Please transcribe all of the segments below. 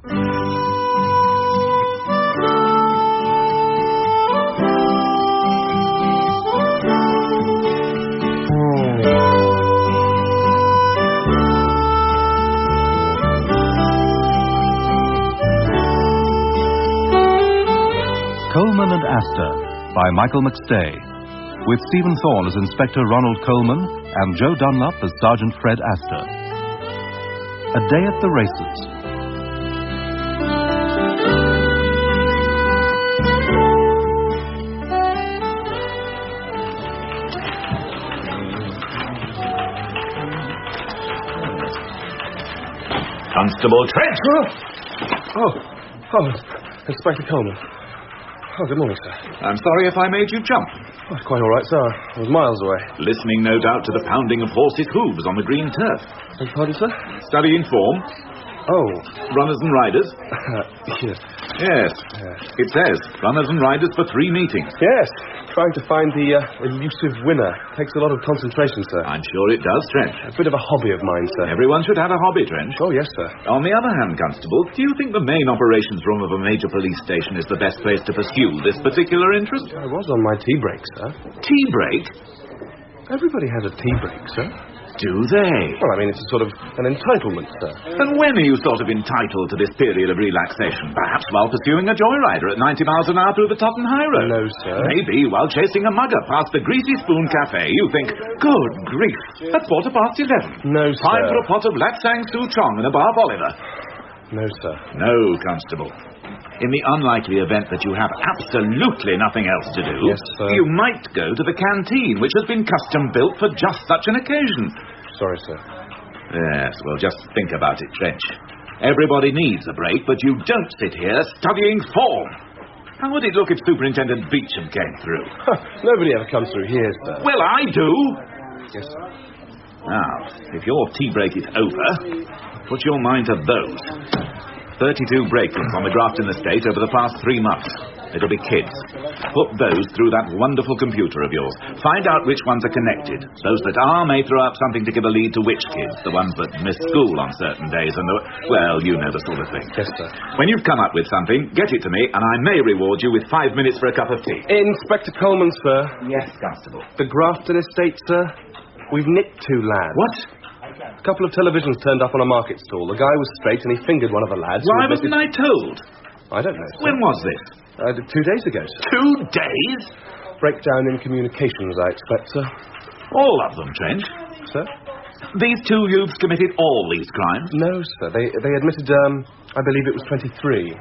Coleman and Astor by Michael McStay, with Stephen Thorne as Inspector Ronald Coleman and Joe Dunlop as Sergeant Fred Astor. A Day at the Races. Constable Trent! Oh, Inspector Coleman. Oh, good morning, sir. I'm sorry if I made you jump. Oh, quite all right, sir. I was miles away. Listening, no doubt, to the pounding of horses' hooves on the green turf. Beg pardon, sir? Studying form. Oh. Runners and riders. Yes. Yes. It says runners and riders for 3 meetings. Yes. Trying to find the elusive winner takes a lot of concentration, sir. I'm sure it does, Trench. A bit of a hobby of mine, sir. Everyone should have a hobby, Trench. Oh, yes, sir. On the other hand, Constable, do you think the main operations room of a major police station is the best place to pursue this particular interest? I was on my tea break, sir. Tea break? Everybody has a tea break, sir. Do they? Well, I mean, it's a sort of an entitlement, sir. And when are you sort of entitled to this period of relaxation? Perhaps while pursuing a joyrider at 90 miles an hour through the Totten High Road? No, sir. Maybe while chasing a mugger past the Greasy Spoon Cafe, you think, good grief, that's 11:15. No, sir. Time for a pot of Latsang Souchong and a Barb Oliver. No, sir. No, Constable. In the unlikely event that you have absolutely nothing else to do, yes, sir, you might go to the canteen, which has been custom-built for just such an occasion. Sorry, sir. Yes, well, just think about it, Trench. Everybody needs a break, but you don't sit here studying form. How would it look if Superintendent Beecham came through? Nobody ever comes through here, sir. Well, I do. Yes, sir. Now, if your tea break is over, put your mind to those. 32 break-ins on the Grafton estate over the past 3 months. It'll be kids. Put those through that wonderful computer of yours. Find out which ones are connected. Those that are may throw up something to give a lead to which kids. The ones that miss school on certain days and well, you know the sort of thing. Yes, sir. When you've come up with something, get it to me and I may reward you with 5 minutes for a cup of tea. Inspector Coleman, sir. Yes, Constable. The Grafton estate, sir. We've nicked 2 lads. What? A couple of televisions turned up on a market stall. The guy was straight and he fingered one of the lads. Why wasn't I told? I don't know, sir. When was this? 2 days ago, sir. 2 days? Breakdown in communications, I expect, sir. All of them, Trench? Sir? These 2 youths committed all these crimes? No, sir. They admitted, I believe it was 23.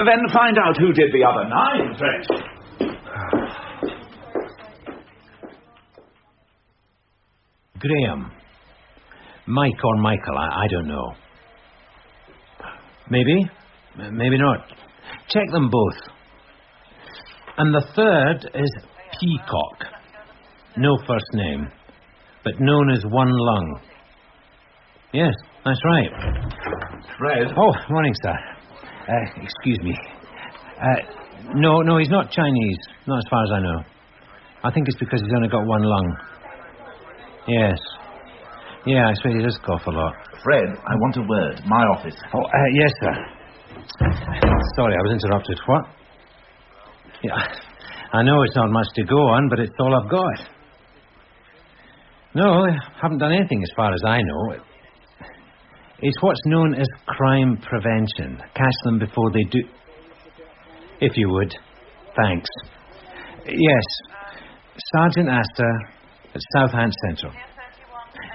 Then find out who did the other 9, Trench. Graham. Mike or Michael, I don't know. Maybe. Maybe not. Check them both. And the third is Peacock. No first name, but known as One Lung. Yes, that's right. Fred? Oh, morning, sir. Excuse me. No, he's not Chinese. Not as far as I know. I think it's because he's only got 1 lung. Yes. Yeah, I suppose he does cough a lot. Fred, I want a word. My office. Oh, yes, sir. Sorry, I was interrupted. What? Yeah, I know it's not much to go on, but it's all I've got. No, I haven't done anything as far as I know. It's what's known as crime prevention. Catch them before they do... If you would. Thanks. Yes. Sergeant Astor at South Hants Central.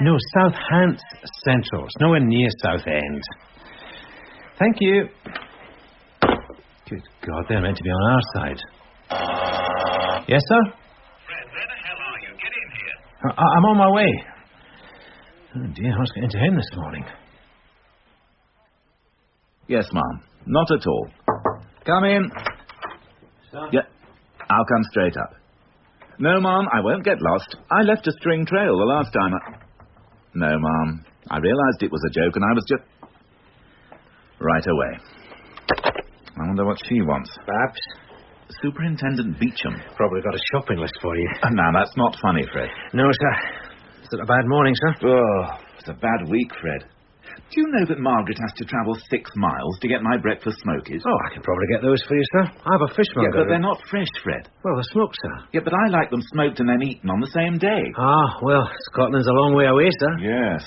No, South Hants Central. It's nowhere near Southend. Thank you. Good God, they're meant to be on our side. Yes, sir? Fred, where the hell are you? Get in here. I'm on my way. Oh, dear, what's getting to him this morning? Yes, ma'am. Not at all. Come in. Sir? Yeah, I'll come straight up. No, ma'am, I won't get lost. I left a string trail the last time No, ma'am. I realized it was a joke and I was just... Right away. I wonder what she wants. Perhaps. Superintendent Beecham. Probably got a shopping list for you. Now, that's not funny, Fred. No, sir. Is it a bad morning, sir? Oh, it's a bad week, Fred. Do you know that Margaret has to travel 6 miles to get my breakfast smokies? Oh, I can probably get those for you, sir. I have a fishmonger. Yeah, but they're not fresh, Fred. Well, they're smoked, sir. Yeah, but I like them smoked and then eaten on the same day. Ah, well, Scotland's a long way away, sir. Yes.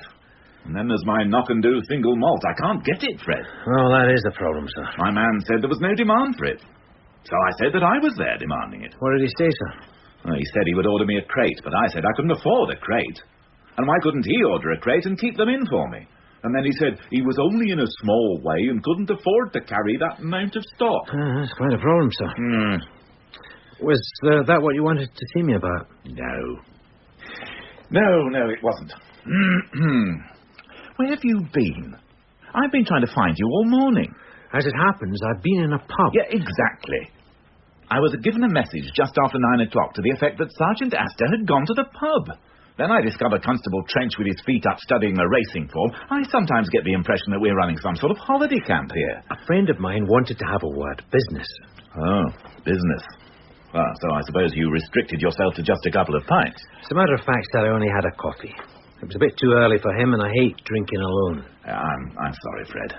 And then there's my knock-and-do single malt. I can't get it, Fred. Well, that is the problem, sir. My man said there was no demand for it. So I said that I was there demanding it. What did he say, sir? Well, he said he would order me a crate, but I said I couldn't afford a crate. And why couldn't he order a crate and keep them in for me? And then he said he was only in a small way and couldn't afford to carry that amount of stock. That's quite a problem, sir. Was that what you wanted to see me about? No, it wasn't. Where have you been? I've been trying to find you all morning. As it happens, I've been in a pub. Yeah, exactly. I was given a message just after 9 o'clock to the effect that Sergeant Astor had gone to the pub. Then I discovered Constable Trench with his feet up studying a racing form. I sometimes get the impression that we're running some sort of holiday camp here. A friend of mine wanted to have a word. Business. Oh, business. Well, so I suppose you restricted yourself to just a couple of pints. As a matter of fact, sir, I only had a coffee. It was a bit too early for him, and I hate drinking alone. I'm sorry, Fred.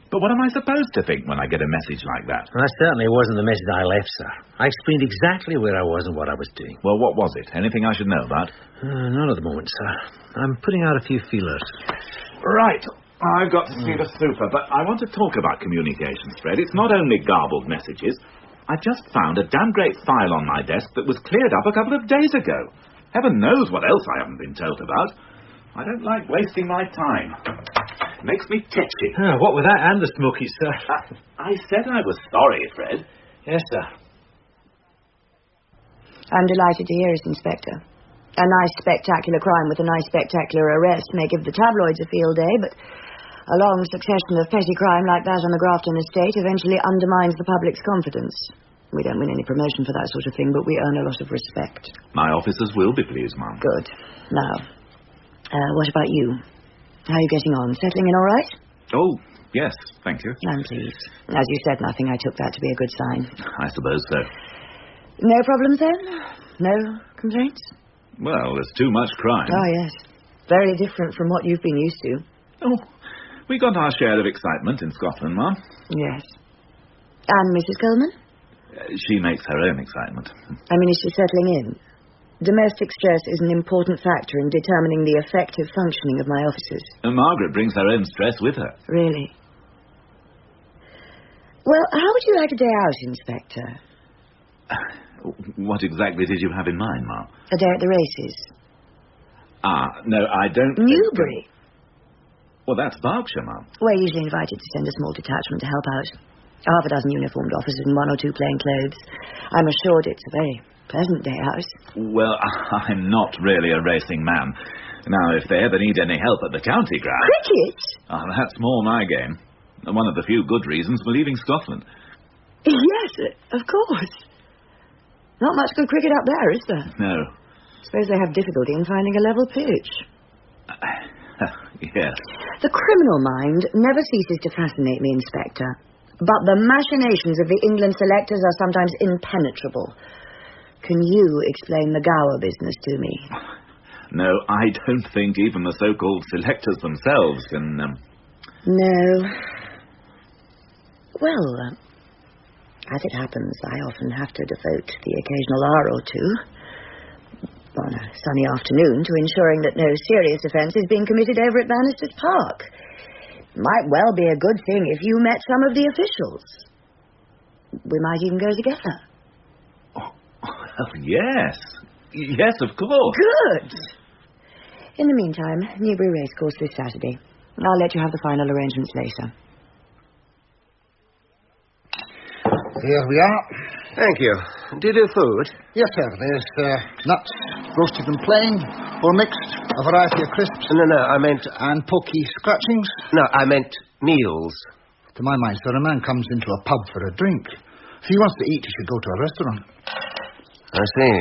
But what am I supposed to think when I get a message like that? Well, that certainly wasn't the message I left, sir. I explained exactly where I was and what I was doing. Well, what was it? Anything I should know about? Not at the moment, sir. I'm putting out a few feelers. Right. I've got to see the super, but I want to talk about communications, Fred. It's not only garbled messages. I just found a damn great file on my desk that was cleared up a couple of days ago. Heaven knows what else I haven't been told about. I don't like wasting my time. Makes me tetchy. What with that and the smokies, sir? I said I was sorry, Fred. Yes, sir. I'm delighted to hear it, Inspector. A nice spectacular crime with a nice spectacular arrest may give the tabloids a field day, but a long succession of petty crime like that on the Grafton estate eventually undermines the public's confidence. We don't win any promotion for that sort of thing, but we earn a lot of respect. My officers will be pleased, Ma'am. Good. Now, what about you? How are you getting on? Settling in all right? Oh, yes, thank you. I'm pleased. As you said nothing, I took that to be a good sign. I suppose so. No problems then? No complaints? Well, there's too much crime. Oh, yes. Very different from what you've been used to. Oh, we got our share of excitement in Scotland, Ma'am. Yes. And Mrs. Coleman? She makes her own excitement. I mean, is she settling in? Domestic stress is an important factor in determining the effective functioning of my officers. And Margaret brings her own stress with her. Really? Well, how would you like a day out, Inspector? What exactly did you have in mind, Ma'am? A day at the races. No, I don't... Newbury? Well, that's Berkshire, Ma'am. We're usually invited to send a small detachment to help out. Half a dozen uniformed officers and 1 or 2 plain clothes. I'm assured it's a very pleasant day out. Well, I'm not really a racing man. Now, if they ever need any help at the county ground... Cricket? That's more my game. One of the few good reasons for leaving Scotland. Yes, of course. Not much good cricket up there, is there? No. Suppose they have difficulty in finding a level pitch. Yes. The criminal mind never ceases to fascinate me, Inspector. But the machinations of the England selectors are sometimes impenetrable. Can you explain the Gower business to me? No, I don't think even the so-called selectors themselves can... No. Well, as it happens, I often have to devote the occasional hour or two on a sunny afternoon to ensuring that no serious offence is being committed over at Bannister's Park. Might well be a good thing if you met some of the officials. We might even go together. Oh, yes. Yes, of course. Good. In the meantime, Newbury Racecourse this Saturday. I'll let you have the final arrangements later. Here we are. Thank you. Do you do food? Yes, sir. There's nuts, roasted and plain, or mixed, a variety of crisps. No, I meant... And pokey scratchings. No, I meant meals. To my mind, sir, a man comes into a pub for a drink. If he wants to eat, he should go to a restaurant. I see.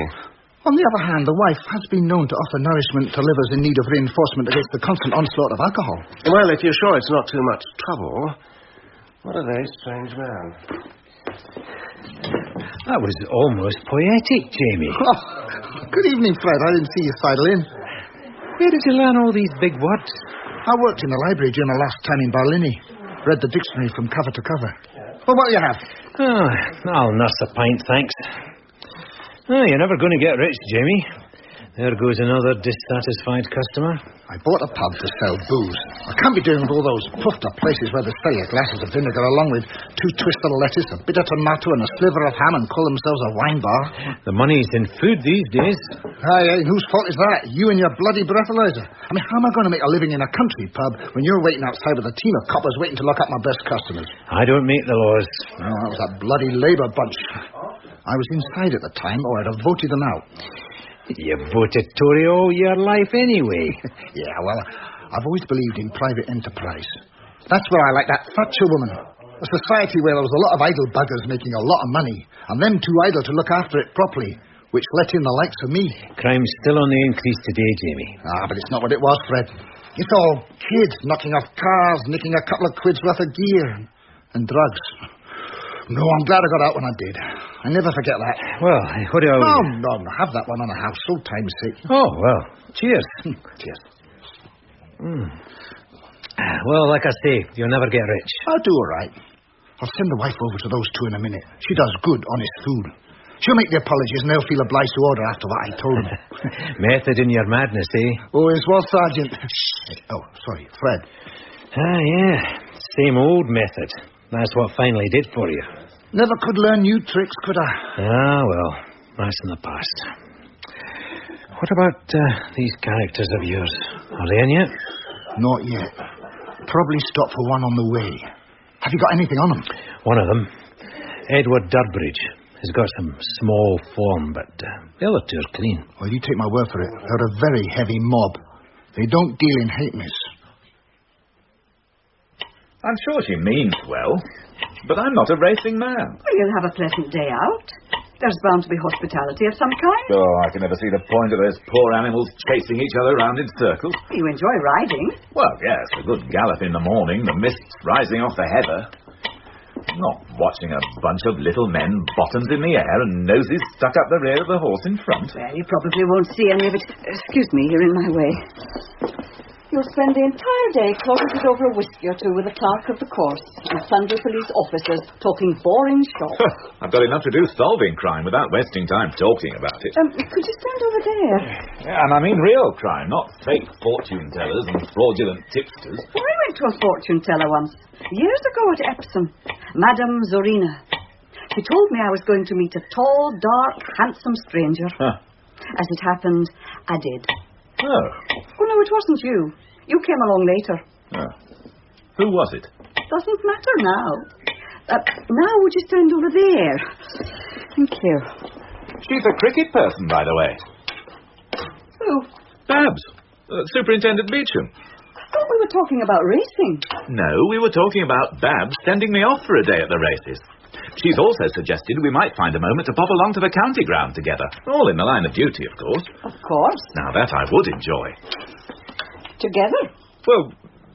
On the other hand, the wife has been known to offer nourishment to livers in need of reinforcement against the constant onslaught of alcohol. Well, if you're sure it's not too much trouble... What a very strange man. That was almost poetic, Jamie. Oh, good evening, Fred. I didn't see you sidle in. Where did you learn all these big words? I worked in the library during my last time in Barlini. Read the dictionary from cover to cover. Well, what do you have? Oh, I'll nurse a pint, thanks. Oh, you're never going to get rich, Jamie. There goes another dissatisfied customer. I bought a pub to sell booze. I can't be doing with all those puffed-up places where they sell you glasses of vinegar along with 2 twists of lettuce, a bit of tomato and a sliver of ham and call themselves a wine bar. The money's in food these days. Aye, whose fault is that? You and your bloody breathalyzer. I mean, how am I going to make a living in a country pub when you're waiting outside with a team of coppers waiting to lock up my best customers? I don't make the laws. Oh, that was that bloody Labour bunch. I was inside at the time, or I'd have voted them out. You voted Tory all your life anyway. Yeah, well, I've always believed in private enterprise. That's where I like that Thatcher woman. A society where there was a lot of idle buggers making a lot of money, and them too idle to look after it properly, which let in the likes of me. Crime's still on the increase today, Jamie. But it's not what it was, Fred. It's all kids knocking off cars, nicking a couple of quid's worth of gear, and drugs. No, I'm glad I got out when I did. I never forget that. Well, what do I... No, have that one on a house, old time's sake. Oh, well, cheers. Cheers. Well, like I say, you'll never get rich. I'll do all right. I'll send the wife over to those 2 in a minute. She does good, honest food. She'll make the apologies and they'll feel obliged to order after what I told them. Method in your madness, eh? Oh, it's well, Sergeant. Oh, sorry, Fred. Yeah. Same old method. That's what finally did for you. Never could learn new tricks, could I? Well, that's in the past. What about these characters of yours? Are they in yet? Not yet. Probably stop for one on the way. Have you got anything on them? One of them, Edward Durbridge, has got some small form, but the other 2 are clean. Well, you take my word for it. They're a very heavy mob. They don't deal in halfpence. I'm sure she means well, but I'm not a racing man. Well, you'll have a pleasant day out. There's bound to be hospitality of some kind. Oh, I can never see the point of those poor animals chasing each other around in circles. You enjoy riding. Well, yes, a good gallop in the morning, the mists rising off the heather. Not watching a bunch of little men, bottoms in the air and noses stuck up the rear of the horse in front. Well, you probably won't see any of it. Excuse me, you're in my way. You'll spend the entire day closeted over a whisky or 2 with the clerk of the course and sundry police officers talking boring shop. I've got enough to do solving crime without wasting time talking about it. Could you stand over there? Yeah, and I mean real crime, not fake fortune tellers and fraudulent tipsters. Well, I went to a fortune teller once, years ago at Epsom, Madame Zorina. She told me I was going to meet a tall, dark, handsome stranger. Huh. As it happened, I did. Oh, no, it wasn't you. You came along later. Oh. Who was it? Doesn't matter now. Now would you stand over there? Thank you. She's a cricket person, by the way. Who? Babs. Superintendent Beecham. I thought we were talking about racing. No, we were talking about Babs sending me off for a day at the races. She's also suggested we might find a moment to pop along to the county ground together. All in the line of duty, of course. Of course. Now, that I would enjoy. Together? Well,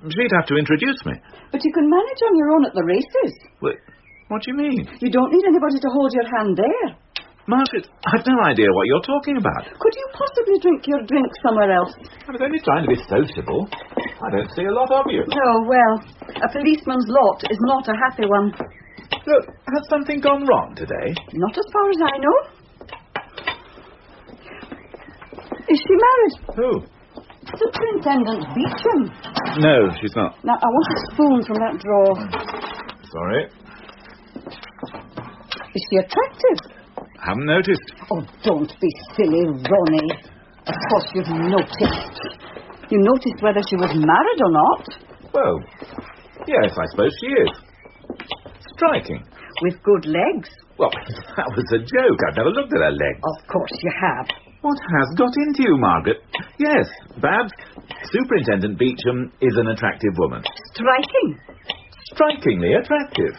she'd have to introduce me. But you can manage on your own at the races. What do you mean? You don't need anybody to hold your hand there. Margaret, I've no idea what you're talking about. Could you possibly drink your drink somewhere else? I was only trying to be sociable. I don't see a lot of you. Oh, well, a policeman's lot is not a happy one. Look, has something gone wrong today? Not as far as I know. Is she married? Who? Superintendent Beecham. No, she's not. Now, I want a spoon from that drawer. Sorry. Is she attractive? Haven't noticed. Oh, don't be silly, Ronnie. Of course you've noticed. You noticed whether she was married or not. Well, yes, I suppose she is. Striking. With good legs. Well, that was a joke. I've never looked at her legs. Of course you have. What has got into you, Margaret? Yes, Babs, Superintendent Beecham is an attractive woman. Striking. Strikingly attractive.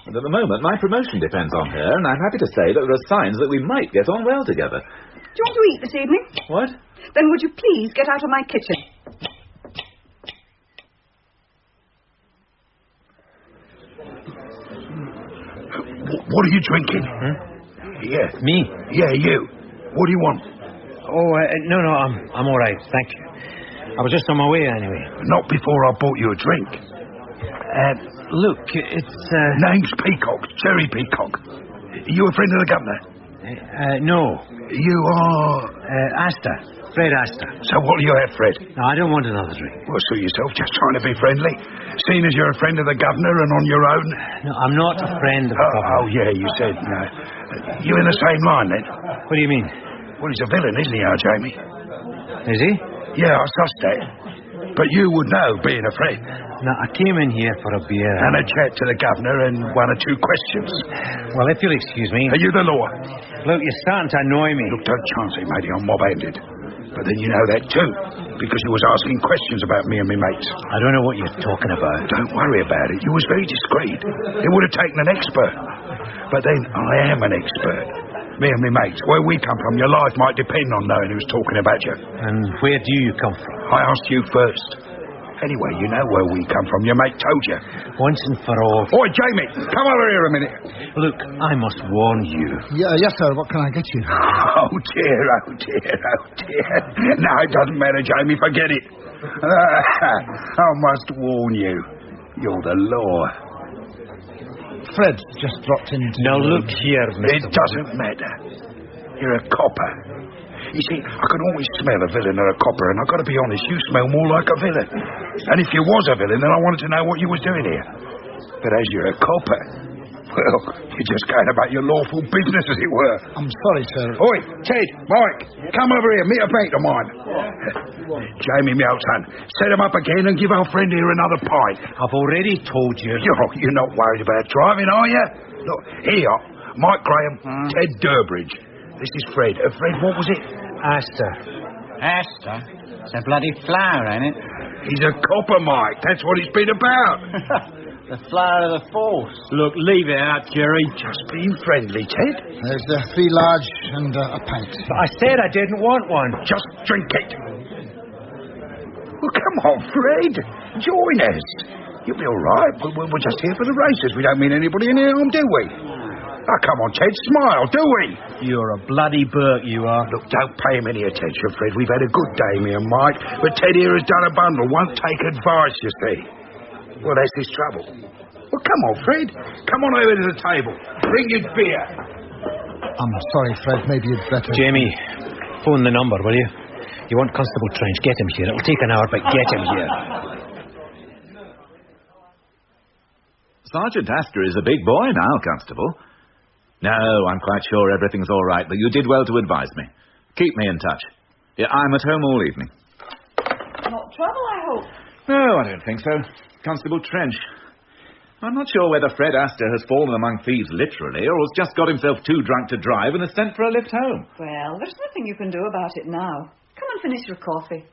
And at the moment, my promotion depends on her, and I'm happy to say that there are signs that we might get on well together. Do you want to eat this evening? What? Then would you please get out of my kitchen? What are you drinking? Yeah. Me? Yeah, you. What do you want? Oh, no, I'm all right, thank you. I was just on my way, anyway. Not before I bought you a drink. Look, it's... Name's Peacock, Jerry Peacock. You a friend of the governor? No. You are... Astor. Fred Astor. So what do you have, Fred? No, I don't want another drink. Well, suit yourself, just trying to be friendly. Seeing as you're a friend of the governor and on your own... No, I'm not a friend of the governor. Oh, yeah, you said, no. You in the same line, then? What do you mean? Well, he's a villain, isn't he, Jamie? Is he? Yeah, I sussed that. But you would know, being a friend. No, I came in here for a beer. And a chat to the governor and one or two questions. Well, if you'll excuse me... Are you the law? Look, you're starting to annoy me. Look, don't chance it, matey, I'm mob-handed. But then you know that too, because you was asking questions about me and me mates. I don't know what you're talking about. Don't worry about it. You was very discreet. It would have taken an expert. But then I am an expert. Me and me mates, where we come from, your life might depend on knowing who's talking about you. And where do you come from? I asked you first. Anyway, you know where we come from. Your mate told you. Once and for all. Oi, Jamie, come over here a minute. Look, I must warn you. Yes, sir. What can I get you? Oh, dear, oh, dear, oh, dear. No, it doesn't matter, Jamie. Forget it. I must warn you. You're the law. Fred just dropped in to... Now, look here, Mr. It doesn't matter. You're a copper. You see, I can always smell a villain or a copper, and I've got to be honest, you smell more like a villain. And if you was a villain, then I wanted to know what you was doing here. But as you're a copper, well, you're just going about your lawful business, as it were. I'm sorry, sir. Oi, Ted, Mike, come over here, meet a mate of mine. Jamie, my old son, set him up again and give our friend here another pint. I've already told you. You're not worried about driving, are you? Look, here, Mike Graham, Ted Durbridge. This is Fred. Fred, what was it? Astor. Astor? It's a bloody flower, ain't it? He's a copper, Mike. That's what he's been about. The flower of the force. Look, leave it out, Jerry. Just being friendly, Ted. There's 3 large and a pint. But I said I didn't want one. Just drink it. Well, come on, Fred. Join us. You'll be all right. We're just here for the races. We don't mean anybody any harm, do we? Oh, come on, Ted, smile, do we? You're a bloody Burke, you are. Look, don't pay him any attention, Fred. We've had a good day, me and Mike. But Ted here has done a bundle. Won't take advice, you see. Well, that's his trouble. Well, come on, Fred. Come on over to the table. Bring your beer. I'm sorry, Fred. Maybe you'd better... Jamie, phone the number, will you? You want Constable Trench? Get him here. It'll take an hour, but get him here. Sergeant Astor is a big boy now, Constable. No, I'm quite sure everything's all right, but you did well to advise me. Keep me in touch. Yeah, I'm at home all evening. Not trouble, I hope. No, I don't think so. Constable Trench. I'm not sure whether Fred Astor has fallen among thieves literally, or has just got himself too drunk to drive and is sent for a lift home. Well, there's nothing you can do about it now. Come and finish your coffee.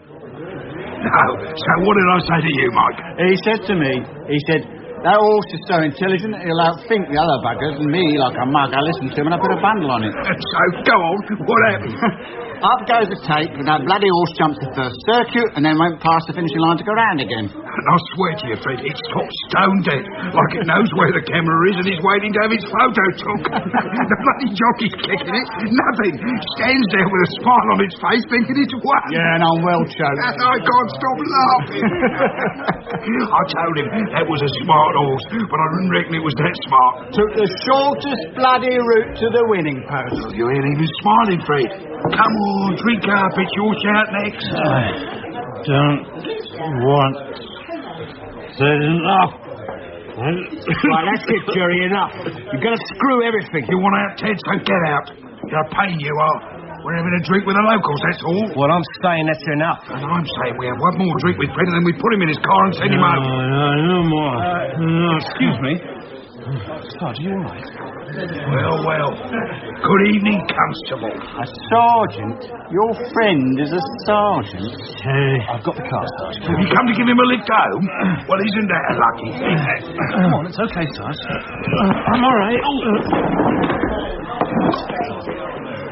No, so what did I say to you, Mike? He said to me, that horse is so intelligent he'll outthink the other buggers, and me, like a mug, I listened to him and I put a bundle on it. So, go on, what happened? Up goes the tape, and that bloody horse jumps the first circuit, and then went past the finishing line to go round again. And I swear to you, Fred, it's top stone dead. Like it knows where the camera is and is waiting to have its photo took. The bloody jockey's kicking it. Nothing. Stands there with a smile on its face thinking it's won. Yeah, and I'm well choked. And I can't stop laughing. I told him that was a smart horse, but I didn't reckon it was that smart. Took the shortest bloody route to the winning post. Oh, you ain't even smiling, Fred. Come on, drink up. It's your shout next. I don't want... There's enough. Right, that's it, Jerry, enough. You're going to screw everything. You want out, Ted, so get out. You're a pain, you are. We're having a drink with the locals, that's all. Well, I'm saying that's enough. And I'm saying we have one more drink with Fred and then we put him in his car and send him home. No more. No, excuse me. Sarge, are you all right? Well. Good evening, Constable. A sergeant? Your friend is a sergeant? I've got the car, Sarge. Have you come to give him a lift home? Well, isn't that a lucky thing? Come on, it's okay, Sarge. I'm all right.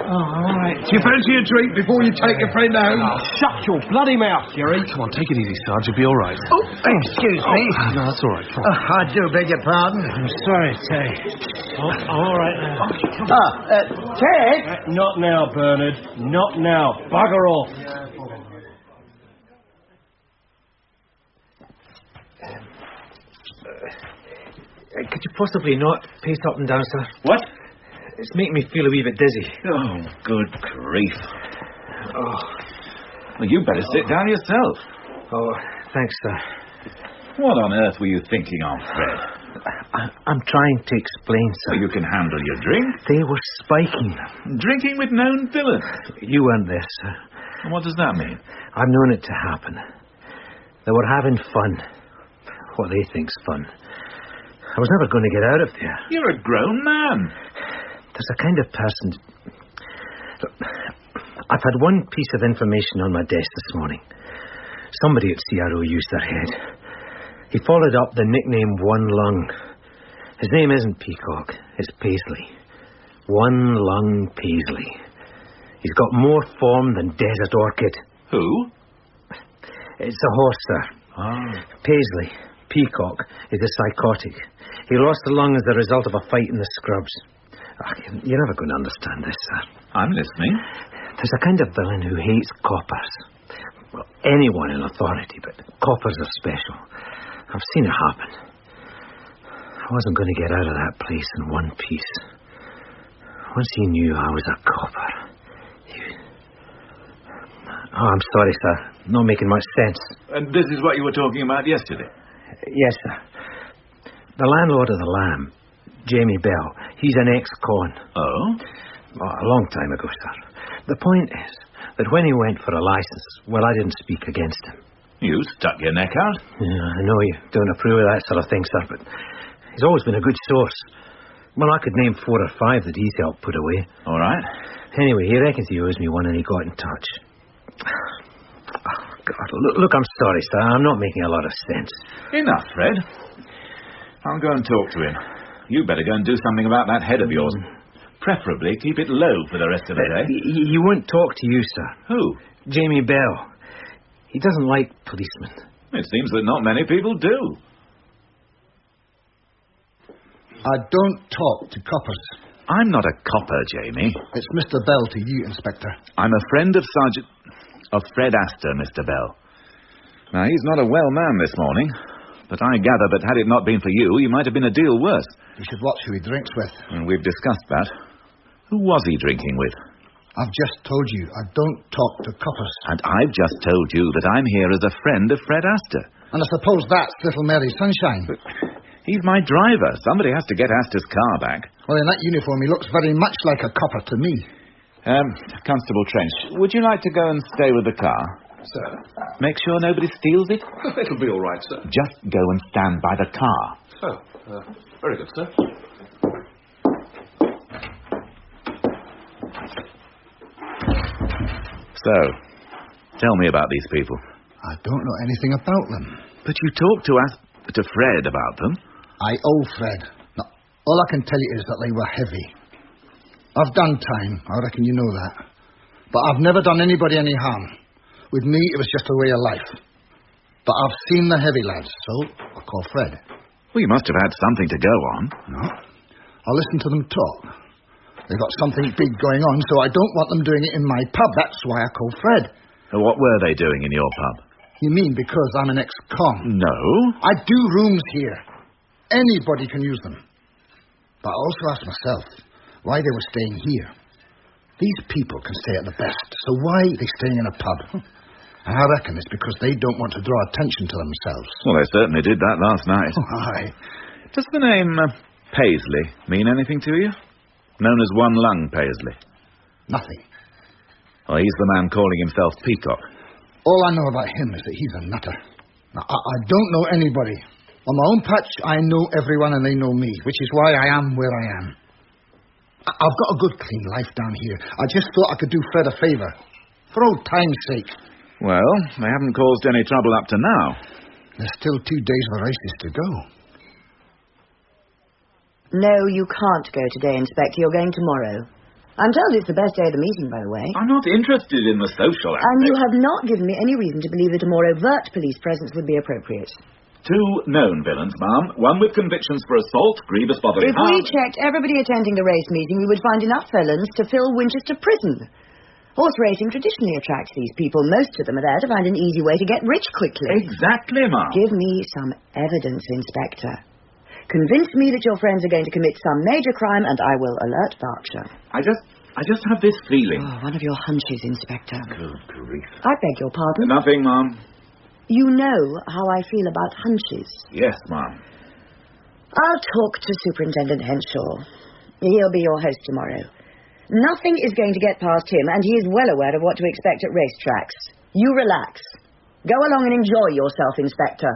all right. Do you fancy a drink before you take your friend home? Oh, shut your bloody mouth, Jerry. Come on, take it easy, Sarge. You'll be all right. Oh, excuse me. No, that's all right. Come on. I do beg your pardon. I'm sorry, Terry. All right now. Ted? Not now, Bernard. Not now. Bugger off. Could you possibly not pace up and down, sir? What? It's making me feel a wee bit dizzy. Oh, good grief. Oh. Well, you better sit down yourself. Oh, thanks, sir. What on earth were you thinking of, Fred? I'm trying to explain, sir. Well, you can handle your drink. They were spiking. Drinking with known villains. You weren't there, sir. And what does that mean? I've known it to happen. They were having fun. What they think's fun. I was never going to get out of there. You're a grown man. There's a kind of person... Look, I've had one piece of information on my desk this morning. Somebody at CRO used their head. He followed up the nickname One Lung. His name isn't Peacock, it's Paisley. One Lung Paisley. He's got more form than Desert Orchid. Who? It's a horse, sir. Paisley, Peacock, is a psychotic. He lost a lung as a result of a fight in the scrubs. You're never going to understand this, sir. I'm listening. There's a kind of villain who hates coppers. Well, anyone in authority, but coppers are special. I've seen it happen. I wasn't going to get out of that place in one piece. Once he knew I was a copper, Oh, I'm sorry, sir. Not making much sense. And this is what you were talking about yesterday? Yes, sir. The landlord of the Lamb, Jamie Bell, he's an ex-con. Oh? A long time ago, sir. The point is that when he went for a license, well, I didn't speak against him. You stuck your neck out? Yeah, I know you don't approve of that sort of thing, sir, but he's always been a good source. Well, I could name 4 or 5 that he's helped put away. All right. Anyway, he reckons he owes me one and he got in touch. Oh, God, look, I'm sorry, sir. I'm not making a lot of sense. Enough, Fred. I'll go and talk to him. You better go and do something about that head of yours. Preferably keep it low for the rest of the day. He won't talk to you, sir. Who? Jamie Bell. He doesn't like policemen. It seems that not many people do. I don't talk to coppers. I'm not a copper, Jamie. It's Mr. Bell to you, Inspector. I'm a friend of Fred Astor, Mr. Bell. Now, he's not a well man this morning, but I gather that had it not been for you, he might have been a deal worse. You should watch who he drinks with. And we've discussed that. Who was he drinking with? I've just told you, I don't talk to coppers. And I've just told you that I'm here as a friend of Fred Astor. And I suppose that's little Mary Sunshine. But he's my driver. Somebody has to get Astor's car back. Well, in that uniform, he looks very much like a copper to me. Constable Trench, would you like to go and stay with the car? Sir? Make sure nobody steals it? It'll be all right, sir. Just go and stand by the car. Oh, very good, sir. So, tell me about these people. I don't know anything about them. But you talked to Fred about them. I owe Fred. No, all I can tell you is that they were heavy. I've done time. I reckon you know that. But I've never done anybody any harm. With me, it was just a way of life. But I've seen the heavy lads, so I'll call Fred. Well, you must have had something to go on. No. I'll listen to them talk. They've got something big going on, so I don't want them doing it in my pub. That's why I called Fred. What were they doing in your pub? You mean because I'm an ex-con? No. I do rooms here. Anybody can use them. But I also asked myself why they were staying here. These people can stay at the best, so why are they staying in a pub? And I reckon it's because they don't want to draw attention to themselves. Well, they certainly did that last night. Oh, aye. Does the name Paisley mean anything to you? Known as One Lung Paisley? Nothing. Well, he's the man calling himself Peacock. All I know about him is that he's a nutter. Now, I don't know anybody. On my own patch, I know everyone and they know me, which is why I am where I am. I've got a good, clean life down here. I just thought I could do Fred a favour. For old time's sake. Well, they haven't caused any trouble up to now. There's still 2 days of the races to go. No, you can't go today, Inspector. You're going tomorrow. I'm told it's the best day of the meeting, by the way. I'm not interested in the social aspect. And you have not given me any reason to believe that a more overt police presence would be appropriate. 2 known villains, ma'am. One with convictions for assault, grievous bodily harm. If we checked everybody attending the race meeting, we would find enough felons to fill Winchester Prison. Horse racing traditionally attracts these people. Most of them are there to find an easy way to get rich quickly. Exactly, ma'am. Give me some evidence, Inspector. Convince me that your friends are going to commit some major crime, and I will alert Berkshire. I just have this feeling. Oh, one of your hunches, Inspector. Good grief. I beg your pardon? Nothing, ma'am. You know how I feel about hunches. Yes, ma'am. I'll talk to Superintendent Henshaw. He'll be your host tomorrow. Nothing is going to get past him, and he is well aware of what to expect at racetracks. You relax. Go along and enjoy yourself, Inspector.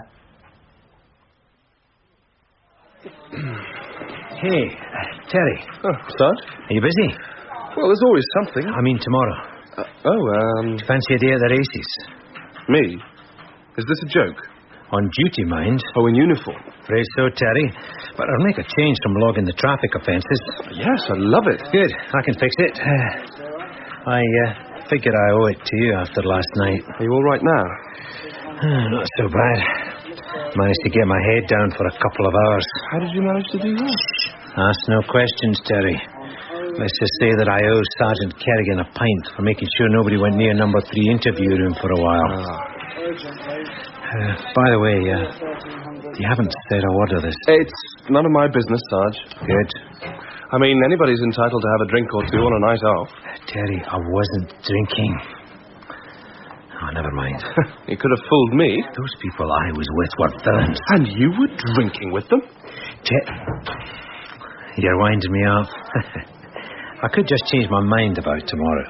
Hey, Terry. Oh, Sarge? Are you busy? Well, there's always something. I mean tomorrow. Fancy a day at the races? Me? Is this a joke? On duty, mind. Oh, in uniform? Afraid so, Terry. But I'll make a change from logging the traffic offences. Yes, I love it. Good. I can fix it. I figure I owe it to you after last night. Are you all right now? Not so bad. Managed to get my head down for a couple of hours. How did you manage to do that? Ask no questions, Terry. Let's just say that I owe Sergeant Kerrigan a pint for making sure nobody went near number 3 interview room for a while. By the way, you haven't said a word of this. It's none of my business, Sarge. Good. I mean, anybody's entitled to have a drink or two on a night off. Terry, I wasn't drinking. Oh, never mind. You could have fooled me. Those people I was with were villains. And you were drinking with them? You're winding me up. I could just change my mind about tomorrow.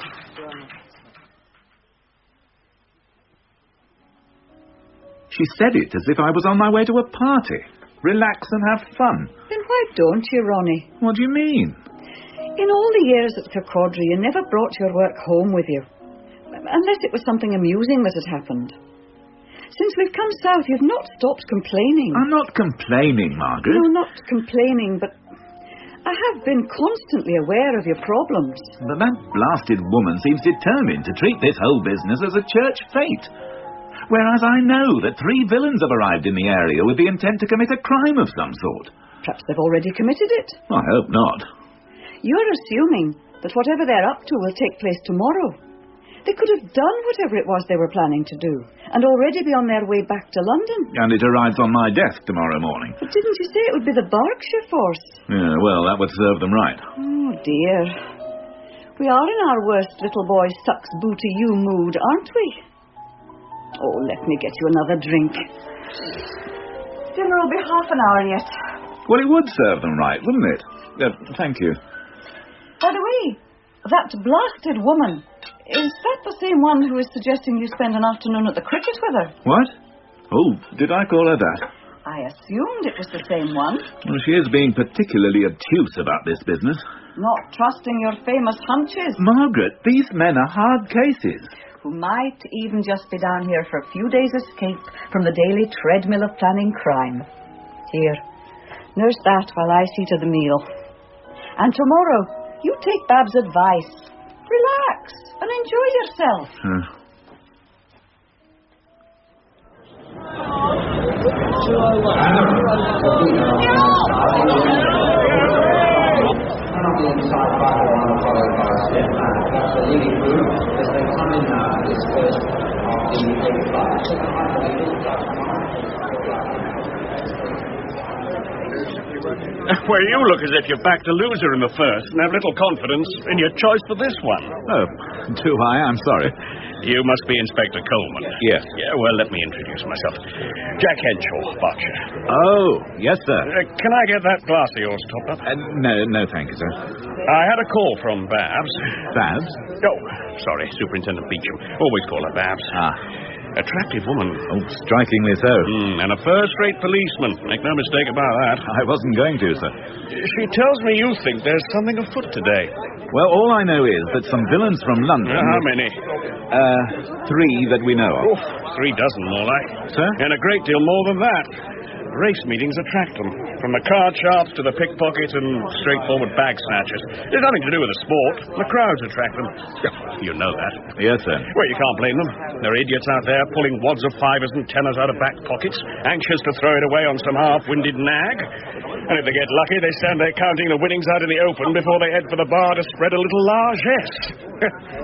She said it as if I was on my way to a party. Relax and have fun. Then why don't you, Ronnie? What do you mean? In all the years at Kirkcaldy, you never brought your work home with you. Unless it was something amusing that had happened. Since we've come south, you've not stopped complaining. I'm not complaining, Margaret. No, not complaining, but I have been constantly aware of your problems. But that blasted woman seems determined to treat this whole business as a church fete. Whereas I know that 3 villains have arrived in the area with the intent to commit a crime of some sort. Perhaps they've already committed it. I hope not. You're assuming that whatever they're up to will take place tomorrow. They could have done whatever it was they were planning to do, and already be on their way back to London. And it arrives on my desk tomorrow morning. But didn't you say it would be the Berkshire force? Yeah, well, that would serve them right. Oh, dear. We are in our worst little boy sucks booty you mood, aren't we? Oh, let me get you another drink. Dinner will be half an hour yet. Well, it would serve them right, wouldn't it? Thank you. By the way, that blasted woman, is that the same one who is suggesting you spend an afternoon at the cricket with her? What? Oh, did I call her that? I assumed it was the same one. Well, she is being particularly obtuse about this business. Not trusting your famous hunches. Margaret, these men are hard cases. Who might even just be down here for a few days' escape from the daily treadmill of planning crime. Here, nurse that while I see to the meal. And tomorrow, you take Bab's advice. Relax and enjoy yourself. Well, you look as if you're back to loser in the first and have little confidence in your choice for this one. Oh, do I? I'm sorry. You must be Inspector Coleman. Yes. Yeah, well, let me introduce myself. Jack Henshaw, Berkshire. Oh, yes, sir. Can I get that glass of yours topped up? No, thank you, sir. I had a call from Babs. Babs? Oh, sorry, Superintendent Beecham. Always call her Babs. Attractive woman. Oh, strikingly so. And a first-rate policeman. Make no mistake about that. I wasn't going to, sir. She tells me you think there's something afoot today. Well, all I know is that some villains from London... How many? 3 that we know of. Oh, 3 dozen, more like. Sir? And a great deal more than that. Race meetings attract them. From the card sharps to the pickpockets and straightforward bag snatchers. There's nothing to do with the sport. The crowds attract them. You know that. Yes, sir. Well, you can't blame them. There are idiots out there pulling wads of fivers and tenors out of back pockets, anxious to throw it away on some half-winded nag. And if they get lucky, they stand there counting the winnings out in the open before they head for the bar to spread a little largesse.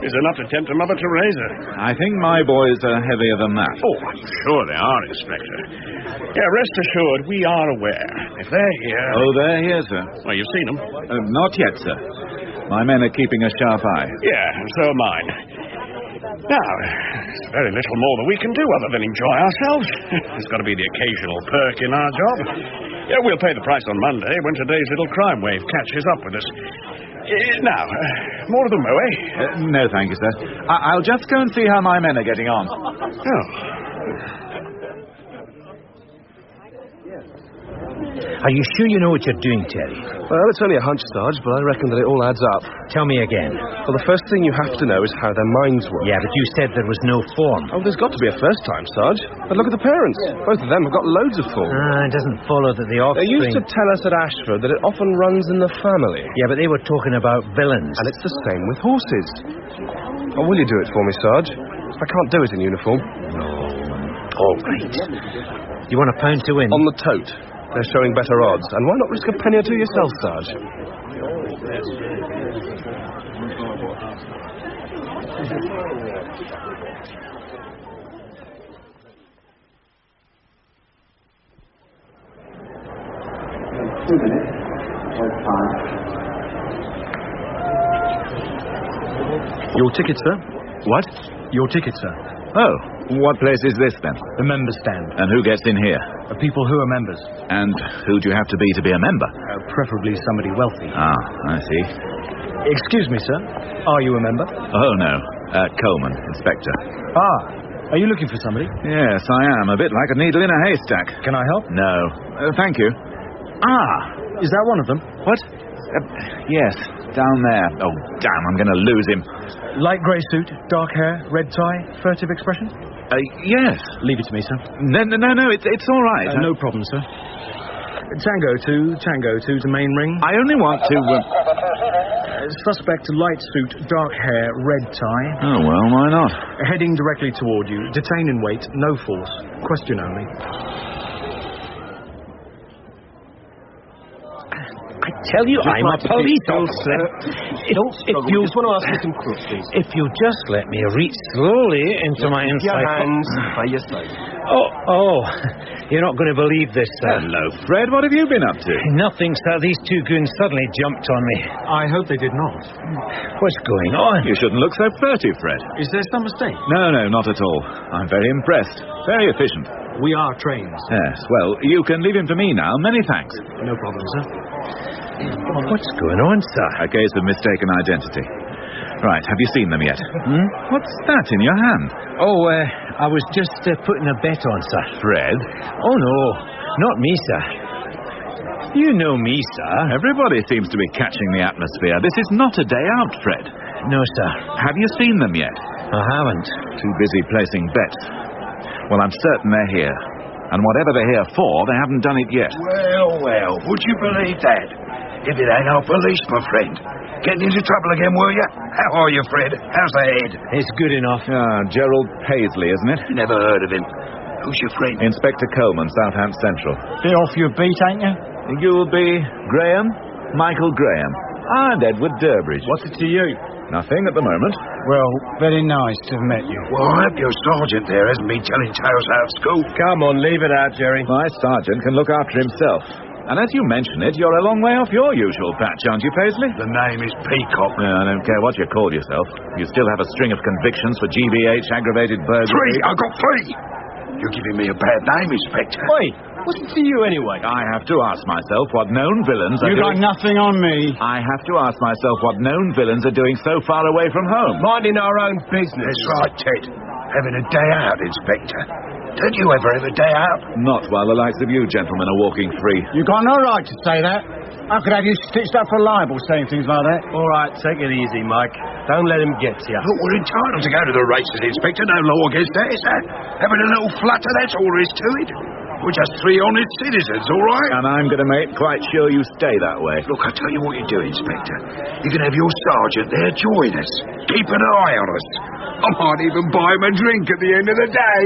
Is enough to tempt a mother Teresa. I think my boys are heavier than that. Oh, I'm sure they are, Inspector. Yeah, rest assured, we are aware. If they're here... Oh, they're here, sir. Well, you've seen them? Not yet, sir. My men are keeping a sharp eye. Yeah, and so are mine. Now, there's very little more that we can do other than enjoy ourselves. There's got to be the occasional perk in our job. Yeah, we'll pay the price on Monday when today's little crime wave catches up with us. Now, more of them, eh? No, thank you, sir. I'll just go and see how my men are getting on. Oh. Are you sure you know what you're doing, Terry? Well, it's only a hunch, Sarge, but I reckon that it all adds up. Tell me again. Well, the first thing you have to know is how their minds work. Yeah, but you said there was no form. Oh, there's got to be a first time, Sarge. But look at the parents. Both of them have got loads of form. It doesn't follow that the offspring... They used to tell us at Ashford that it often runs in the family. Yeah, but they were talking about villains. And it's the same with horses. Oh, will you do it for me, Sarge? I can't do it in uniform. No. All right. You want £1 to win? On the tote. They're showing better odds. And why not risk a penny or two yourself, Sarge? Your ticket, sir? What? Your ticket, sir. Oh, what place is this, then? The member stand. And who gets in here? People who are members. And who do you have to be a member? Preferably somebody wealthy. Ah, I see. Excuse me, sir. Are you a member? Oh, no. Coleman, Inspector. Ah, are you looking for somebody? Yes, I am. A bit like a needle in a haystack. Can I help? No. Thank you. Ah! Is that one of them? What? Yes, down there. Oh, damn, I'm going to lose him. Light grey suit, dark hair, red tie, furtive expression? Yes. Leave it to me, sir. No, it's all right. No problem, sir. Tango 2 to main ring. I only want to... Suspect, light suit, dark hair, red tie. Oh, well, why not? Heading directly toward you. Detain and wait, no force. Question only. I tell you, I'm a police officer. If you just want to ask me some questions. If you just let me reach slowly into my inside... Your hands by your side. Oh, you're not going to believe this, sir. Hello, Fred. What have you been up to? Nothing, sir. These two goons suddenly jumped on me. I hope they did not. What's going on? You shouldn't look so furtive, Fred. Is there some mistake? No, not at all. I'm very impressed. Very efficient. We are trained. Yes, well, you can leave him to me now. Many thanks. No problem, sir. What's going on, sir? A case of mistaken identity. Right, have you seen them yet? What's that in your hand? Oh, I was just putting a bet on, sir. Fred? Oh, no, not me, sir. You know me, sir. Everybody seems to be catching the atmosphere. This is not a day out, Fred. No, sir. Have you seen them yet? I haven't. Too busy placing bets. Well, I'm certain they're here. And whatever they're here for, they haven't done it yet. Well, would you believe that? If it ain't our police, my friend. Getting into trouble again, were you? How are you, Fred? How's the head? It's good enough. Gerald Paisley, isn't it? Never heard of him. Who's your friend? Inspector Coleman, Southampton Central. Bit off your beat, ain't you? You'll be Graham? Michael Graham. And Edward Durbridge. What's it to you? Nothing at the moment. Well, very nice to have met you. Well, I hope your sergeant there hasn't been telling tales out of school. Come on, leave it out, Jerry. My sergeant can look after himself. And as you mention it, you're a long way off your usual patch, aren't you, Paisley? The name is Peacock. I don't care what you call yourself. You still have a string of convictions for GBH, aggravated burglary. 3! I got 3! You're giving me a bad name, Inspector. Wait, what's it to you anyway? I have to ask myself what known villains are doing... You got nothing on me. I have to ask myself what known villains are doing so far away from home. Minding our own business. That's right, Ted. Having a day out, Inspector. Don't you ever have a day out? Not while the likes of you gentlemen are walking free. You got no right to say that. I could have you stitched up for libel saying things like that. All right, take it easy, Mike. Don't let him get to you. Look, we're entitled to go to the races, Inspector. No law against that, is that? Having a little flutter, that's all there is to it. We're just three honest citizens, all right? And I'm going to make quite sure you stay that way. Look, I tell you what you do, Inspector. You can have your sergeant there join us. Keep an eye on us. I might even buy him a drink at the end of the day.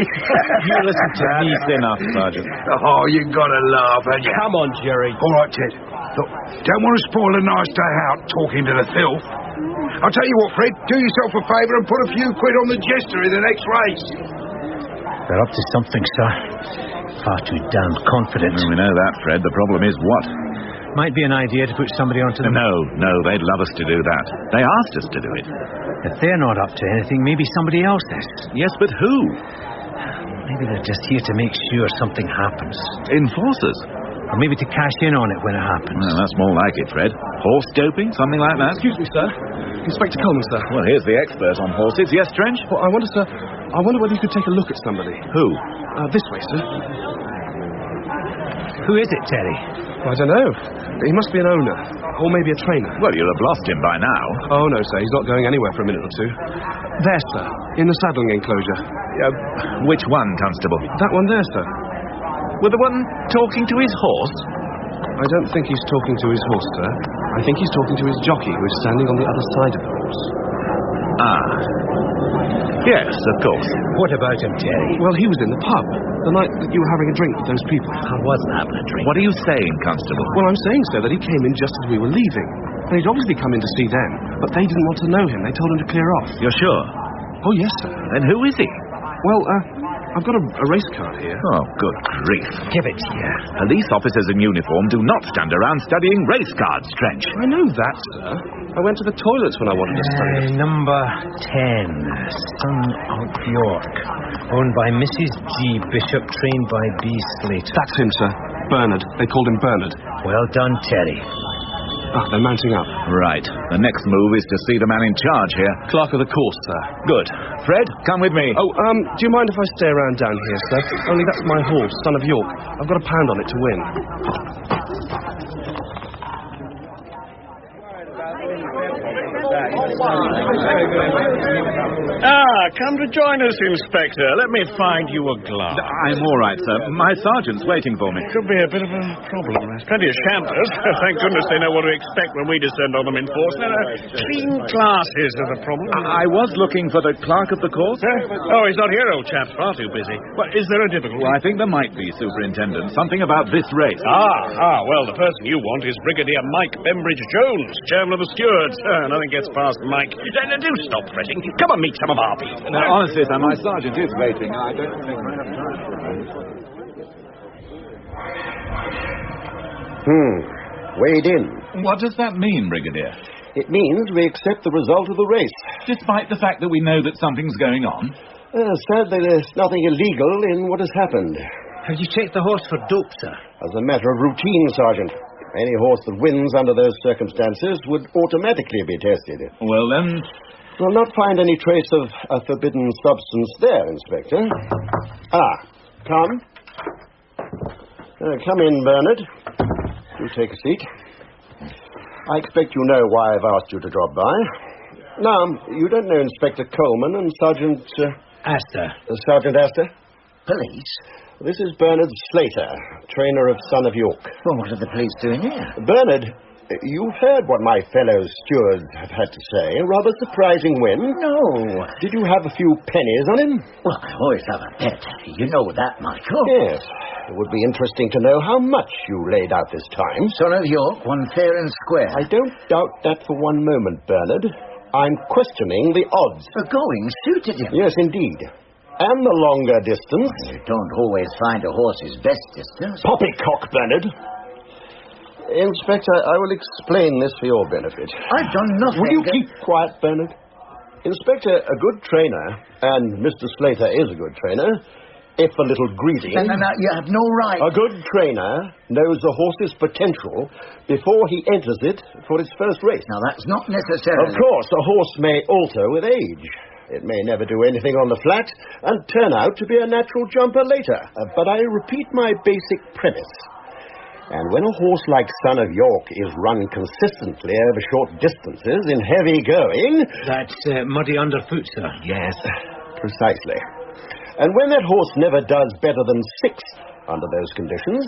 You listen to me enough, Sergeant. Oh, you got to laugh, haven't you? Come on, Jerry. All right, Ted. Look, don't want to spoil a nice day out talking to the filth. I'll tell you what, Fred. Do yourself a favour and put a few quid on the jester in the next race. They're up to something, sir. Far too damned confident. We know that, Fred. The problem is what? Might be an idea to put somebody onto them. No, they'd love us to do that. They asked us to do it. If they're not up to anything, maybe somebody else is. Yes, but who? Maybe they're just here to make sure something happens. Enforcers? Or maybe to cash in on it when it happens. Well, that's more like it, Fred. Horse doping? Something like that? Excuse me, sir. Inspector Coleman, sir. Well, here's the expert on horses. Yes, Trench? Well, I wonder whether you could take a look at somebody. Who? This way, sir. Who is it, Terry? I don't know. He must be an owner. Or maybe a trainer. Well, you'll have lost him by now. Oh, no, sir. He's not going anywhere for a minute or two. There, sir. In the saddling enclosure. Which one, Constable? That one there, sir. With the one talking to his horse? I don't think he's talking to his horse, sir. I think he's talking to his jockey, who is standing on the other side of the horse. Ah. Yes, of course. What about him, Terry? Well, he was in the pub the night that you were having a drink with those people. I wasn't having a drink. What are you saying, Constable? Well, I'm saying, sir, that he came in just as we were leaving. And he'd obviously come in to see them, but they didn't want to know him. They told him to clear off. You're sure? Oh, yes, sir. Then who is he? Well, I've got a race card here. Oh, good grief. Give it here. Police officers in uniform do not stand around studying race cards, Trench. I know that, sir. I went to the toilets when I wanted to study it. Number 10, Son of York. Owned by Mrs. G. Bishop, trained by B. Slater. That's him, sir. Bernard. They called him Bernard. Well done, Terry. Ah, they're mounting up. Right. The next move is to see the man in charge here. Clerk of the course, sir. Good. Fred, come with me. Oh, do you mind if I stay around down here, sir? Only that's my horse, Son of York. I've got £1 on it to win. Come to join us, Inspector. Let me find you a glove. I'm all right, sir. My sergeant's waiting for me. Could be a bit of a problem. There's plenty of champers. Thank goodness they know what to expect when we descend on them in force. Clean glasses are the problem. I was looking for the clerk of the course. Oh, he's not here, old chap's far too busy. Well, is there a difficulty? Well, I think there might be, Superintendent. Something about this race. Well, the person you want is Brigadier Mike Bembridge-Jones, chairman of the stewards. Nothing gets past Mike. Do stop fretting. Come and meet some of our people. No, honestly, sir, my sergeant is waiting. I don't think I have time. Weighed in. What does that mean, Brigadier? It means we accept the result of the race. Despite the fact that we know that something's going on? Sadly, there's nothing illegal in what has happened. Have you checked the horse for dope, sir? As a matter of routine, Sergeant. Any horse that wins under those circumstances would automatically be tested. Well, then... We'll not find any trace of a forbidden substance there, Inspector. Come. Come in, Bernard. Do take a seat. I expect you know why I've asked you to drop by. Now, you don't know Inspector Coleman and Sergeant... Astor. Sergeant Astor? Police? This is Bernard Slater, trainer of Son of York. Well, what are the police doing here? Bernard, you've heard what my fellow stewards have had to say. A rather surprising win. No. Did you have a few pennies on him? Well, I always have a bet. You know that, Michael. Yes. It would be interesting to know how much you laid out this time. Son of York won fair and square. I don't doubt that for one moment, Bernard. I'm questioning the odds. The going suited him. Yes, indeed. And the longer distance. You don't always find a horse's best distance. Poppycock, Bernard. Inspector, I will explain this for your benefit. I've done nothing. Will you keep quiet, Bernard? Inspector, a good trainer, and Mr. Slater is a good trainer, if a little greedy. No, you have no right. A good trainer knows the horse's potential before he enters it for its first race. Now, that's not necessarily... Of course, a horse may alter with age. It may never do anything on the flat and turn out to be a natural jumper later. But I repeat my basic premise. And when a horse like Son of York is run consistently over short distances in heavy going... That's muddy underfoot, sir. Yes, precisely. And when that horse never does better than 6 under those conditions.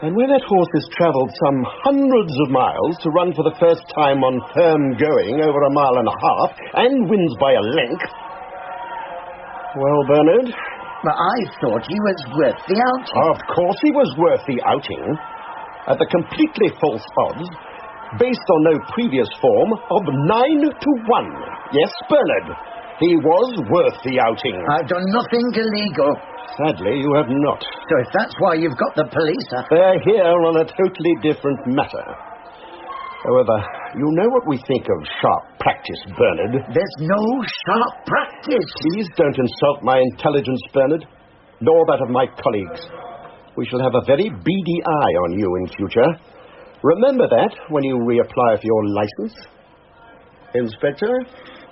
And when that horse has travelled some hundreds of miles to run for the first time on firm going over 1.5 miles and wins by a length... Well, Bernard? But I thought he was worth the outing. Of course he was worth the outing. At the completely false odds, based on no previous form, of 9 to 1. Yes, Bernard, he was worth the outing. I've done nothing illegal. Sadly, you have not. So if that's why you've got the police... They're here on a totally different matter. However, you know what we think of sharp practice, Bernard. There's no sharp practice. Please don't insult my intelligence, Bernard, nor that of my colleagues. We shall have a very beady eye on you in future. Remember that when you reapply for your license. Inspector?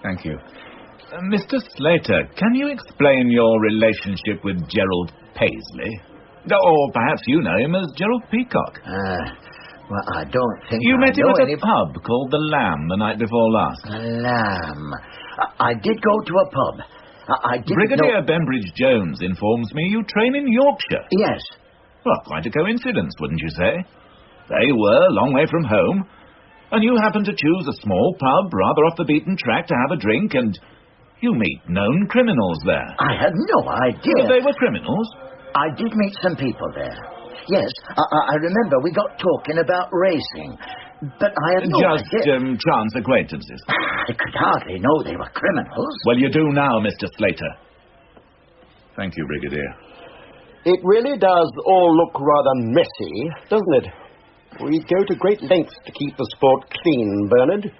Thank you. Mr. Slater, can you explain your relationship with Gerald Paisley? Or perhaps you know him as Gerald Peacock. Well, I don't think You I met him know at a pub called The Lamb the night before last. Lamb. I did go to a pub. I didn't Brigadier know... Bembridge Jones informs me you train in Yorkshire. Yes. Well, quite a coincidence, wouldn't you say? They were a long way from home, and you happened to choose a small pub rather off the beaten track to have a drink, and you meet known criminals there. I had no idea. They were criminals? I did meet some people there. Yes, I remember we got talking about racing, but I had no idea. Just chance acquaintances. I could hardly know they were criminals. Well, you do now, Mr. Slater. Thank you, Brigadier. It really does all look rather messy, doesn't it? We go to great lengths to keep the sport clean, Bernard.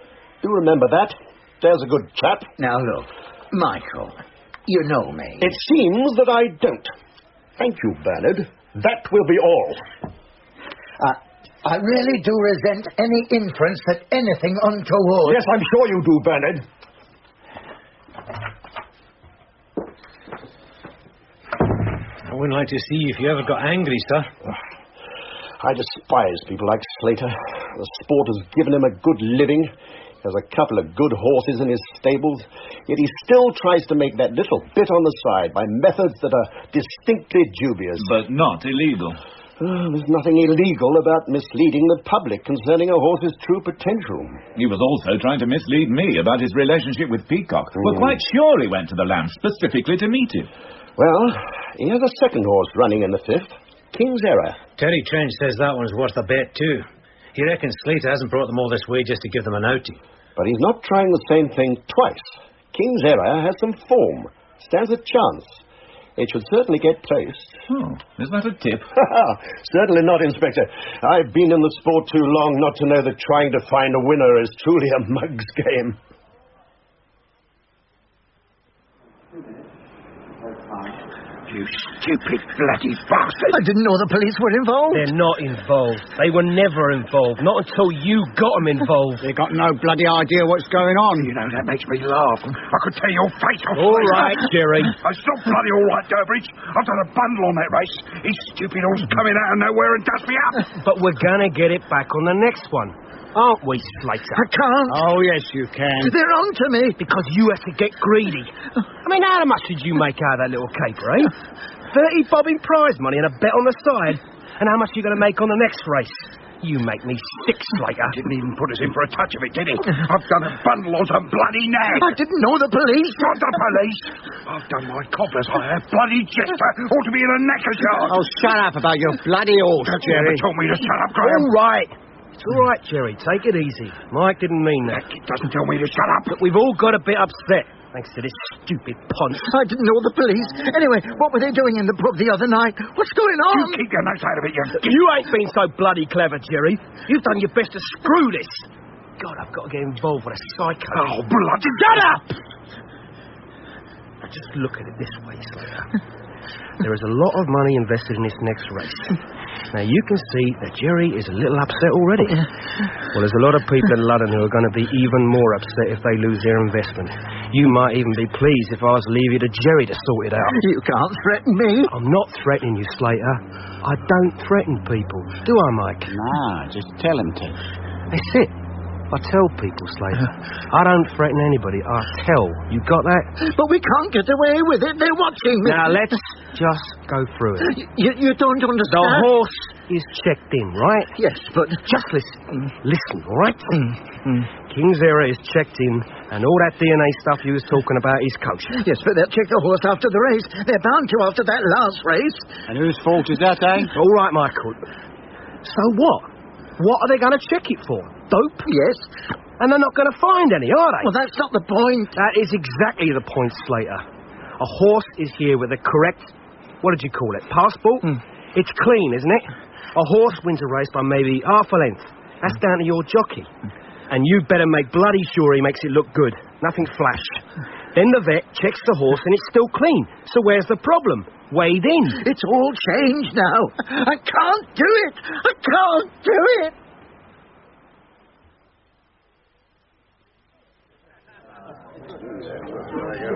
Do remember that. There's a good chap. Now, look, Michael, you know me. It seems that I don't. Thank you, Bernard. That will be all. I really do resent any inference that anything untoward... Yes, I'm sure you do, Bernard. I wouldn't like to see you if you ever got angry, sir. I despise people like Slater. The sport has given him a good living. He has a couple of good horses in his stables. Yet he still tries to make that little bit on the side by methods that are distinctly dubious. But not illegal. There's nothing illegal about misleading the public concerning a horse's true potential. He was also trying to mislead me about his relationship with Peacock. We're quite sure he went to the Lamb specifically to meet him. Well, he has a second horse running in the 5th. King's Error. Terry Trench says that one's worth a bet, too. He reckons Slater hasn't brought them all this way just to give them an outing. But he's not trying the same thing twice. King's Error has some form. Stands a chance. It should certainly get placed. Oh, is that a tip? Certainly not, Inspector. I've been in the sport too long not to know that trying to find a winner is truly a mug's game. You stupid bloody bastard. I didn't know the police were involved. They're not involved. They were never involved. Not until you got them involved. They got no bloody idea what's going on. You know, that makes me laugh. I could tear your face off. All right, Jerry. It's not bloody all right, Durbridge. I've done a bundle on that race. His stupid horse coming out of nowhere and dust me up. But we're going to get it back on the next one. Aren't we, Slater? I can't. Oh, yes, you can. They're on to me. Because you have to get greedy. I mean, how much did you make out of that little caper, eh? 30 bob in prize money and a bet on the side. And how much are you going to make on the next race? You make me sick, Slater. Didn't even put us in for a touch of it, did he? I've done a bundle on some bloody nag. I didn't know the police. Not the police. I've done my cobbler's hire. Bloody jester ought to be in a knacker's yard. Oh, shut up about your bloody horse, Don't you Jerry. ever told me to shut up, Graham. All right. It's all right, Jerry. Take it easy. Mike didn't mean that. He doesn't tell me to shut up. But we've all got a bit upset, thanks to this stupid ponce. I didn't know the police. Anyway, what were they doing in the pub the other night? What's going on? You keep your nose out of it, you... You ain't been so bloody clever, Jerry. You've done your best to screw this. God, I've got to get involved with a psycho. Oh, bloody... Shut up! Now, just look at it this way, Slater. There is a lot of money invested in this next race. Now, you can see that Jerry is a little upset already. Well, there's a lot of people in London who are going to be even more upset if they lose their investment. You might even be pleased if I was to leave you to Jerry to sort it out. You can't threaten me. I'm not threatening you, Slater. I don't threaten people. Do I, Mike? Nah, just tell him to. That's it. I tell people, Slater. I don't threaten anybody. I tell. You got that? But we can't get away with it. They're watching me. Now, let's just go through it. You don't understand. The horse is checked in, right? Yes, but... Just listen. Listen, all right? King's Era is checked in, and all that DNA stuff you was talking about is kosher. Yes, but they'll check the horse after the race. They're bound to after that last race. And whose fault is that, eh? All right, Michael. So what? What are they going to check it for? Dope? Yes. And they're not going to find any, are they? Well, that's not the point. That is exactly the point, Slater. A horse is here with the correct, what did you call it, passport? It's clean, isn't it? A horse wins a race by maybe half a length. That's down to your jockey. And you better make bloody sure he makes it look good. Nothing flash. Then the vet checks the horse and it's still clean. So where's the problem? Weighed in. It's all changed now. I can't do it. I can't do it.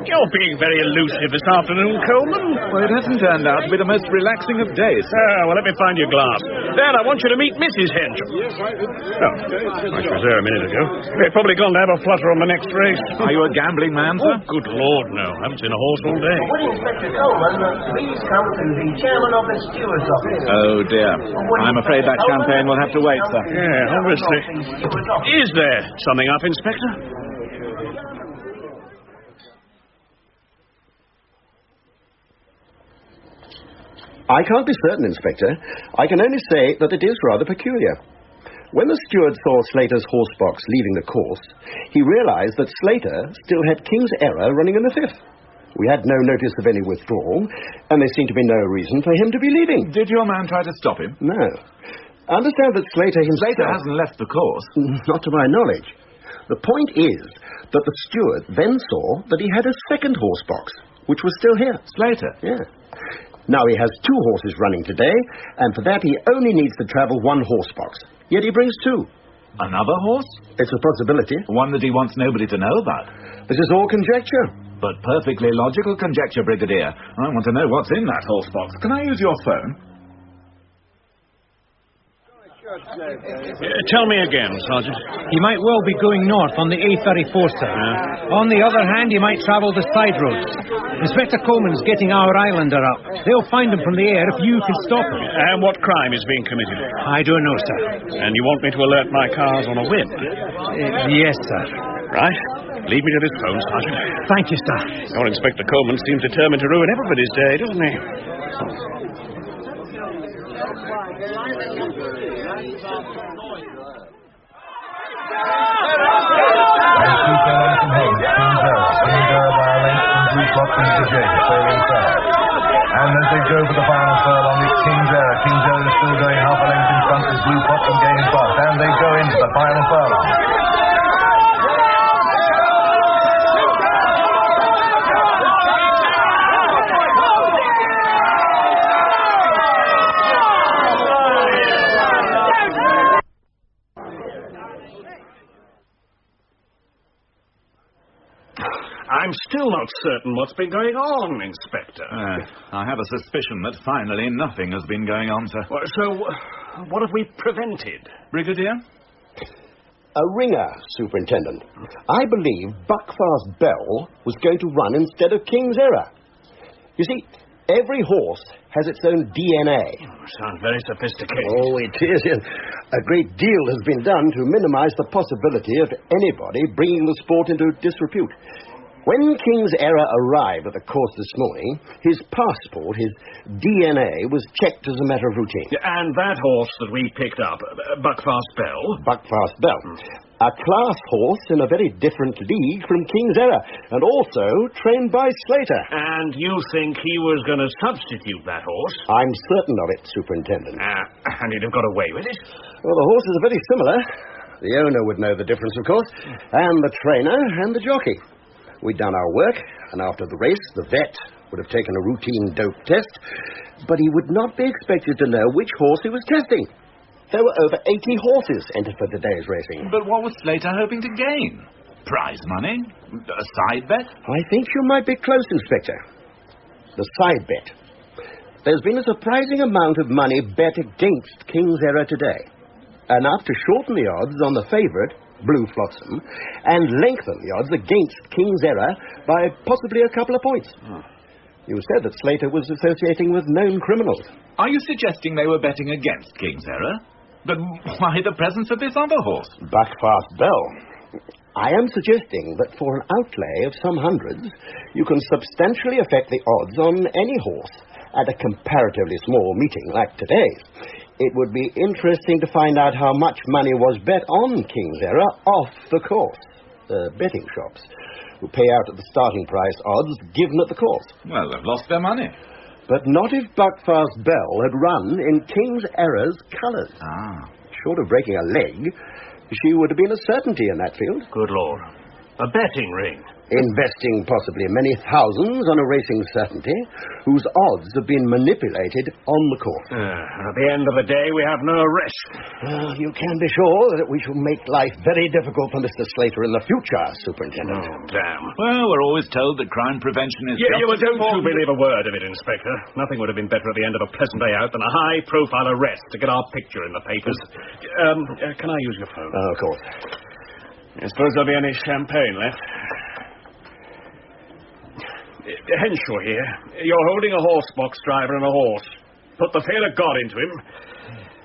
You're being very elusive this afternoon, Coleman. Well, it hasn't turned out to be the most relaxing of days. Well, let me find your glass. Then I want you to meet Mrs. Hendren. Oh, I was there a minute ago. They've probably gone to have a flutter on the next race. Are you a gambling man, sir? Oh, good Lord, no. I haven't seen a horse all day. Would Inspector Coleman please come to the chairman of the steward's office? Oh, dear. I'm afraid that champagne will have to wait, sir. Yeah, obviously. Is there something up, Inspector? I can't be certain, Inspector. I can only say that it is rather peculiar. When the steward saw Slater's horsebox leaving the course, he realized that Slater still had King's Era running in the fifth. We had no notice of any withdrawal, and there seemed to be no reason for him to be leaving. Did your man try to stop him? No. I understand that Slater himself... Slater hasn't left the course. Not to my knowledge. The point is that the steward then saw that he had a second horsebox, which was still here. Slater? Yeah. Now he has two horses running today, and for that he only needs to travel one horsebox. Yet he brings two. Another horse? It's a possibility. One that he wants nobody to know about. This is all conjecture. But perfectly logical conjecture, Brigadier. I want to know what's in that horsebox. Can I use your phone? Tell me again, Sergeant. He might well be going north on the A34, sir. On the other hand, he might travel the side roads. Inspector Coleman's getting our islander up. They'll find him from the air if you can stop him. And what crime is being committed? I don't know, sir. And you want me to alert my cars on a whim? Yes, sir. Right. Lead me to this phone, Sergeant. Thank you, sir. Your Inspector Coleman seems determined to ruin everybody's day, doesn't he? And as they go for the final furlong, it's King's Era. King's Era is still going half a length in front as Blue Pops and gaining fast. And they go into the final furlong. I'm still not certain what's been going on, Inspector. I have a suspicion that finally nothing has been going on, sir. So, what have we prevented? Brigadier? A ringer, Superintendent. I believe Buckfast Bell was going to run instead of King's Era. You see, every horse has its own DNA. Sounds very sophisticated. Oh, it is. A great deal has been done to minimize the possibility of anybody bringing the sport into disrepute. When King's Era arrived at the course this morning, his passport, his DNA, was checked as a matter of routine. And that horse that we picked up, Buckfast Bell? Buckfast Bell. A class horse in a very different league from King's Era, and also trained by Slater. And you think he was going to substitute that horse? I'm certain of it, Superintendent. And he'd have got away with it? Well, the horses are very similar. The owner would know the difference, of course, and the trainer and the jockey. We'd done our work, and after the race, the vet would have taken a routine dope test, but he would not be expected to know which horse he was testing. There were over 80 horses entered for today's racing. But what was Slater hoping to gain? Prize money? A side bet? I think you might be close, Inspector. The side bet. There's been a surprising amount of money bet against King's Era today. Enough to shorten the odds on the favourite Blue Flotsam, and lengthen the odds against King's Error by possibly a couple of points. You said that Slater was associating with known criminals. Are you suggesting they were betting against King's Error? But why the presence of this other horse? Buckfast Bell. I am suggesting that for an outlay of some hundreds, you can substantially affect the odds on any horse at a comparatively small meeting like today's. It would be interesting to find out how much money was bet on King's Error off the course. The betting shops, who pay out at the starting price odds given at the course. Well, they've lost their money. But not if Buckfast Bell had run in King's Error's colours. Short of breaking a leg, she would have been a certainty in that field. Good Lord. A betting ring. Investing possibly many thousands on a racing certainty whose odds have been manipulated on the course. At the end of the day, we have no risk. Well, you can be sure that we shall make life very difficult for Mr. Slater in the future, Superintendent. Oh, damn. Well, we're always told that crime prevention is... Don't you believe a word of it, Inspector. Nothing would have been better at the end of a pleasant day out than a high-profile arrest to get our picture in the papers. Can I use your phone? Of course. I suppose there'll be any champagne left. Henshaw here. You're holding a horse box driver and a horse. Put the fear of God into him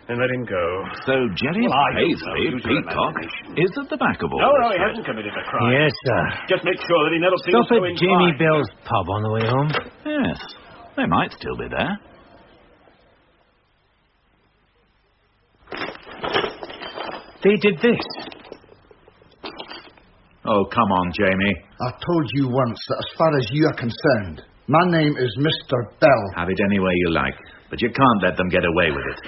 and let him go. So Jerry Paisley, Peacock, is at the back of all No, this. he hasn't committed a crime. Yes, sir. Just make sure that he never sees Stop us at going Jamie by. Bell's pub on the way home. Yes, they might still be there. They did this. Oh, come on, Jamie. I told you once that as far as you are concerned, my name is Mr. Bell. Have it any way you like, but you can't let them get away with it.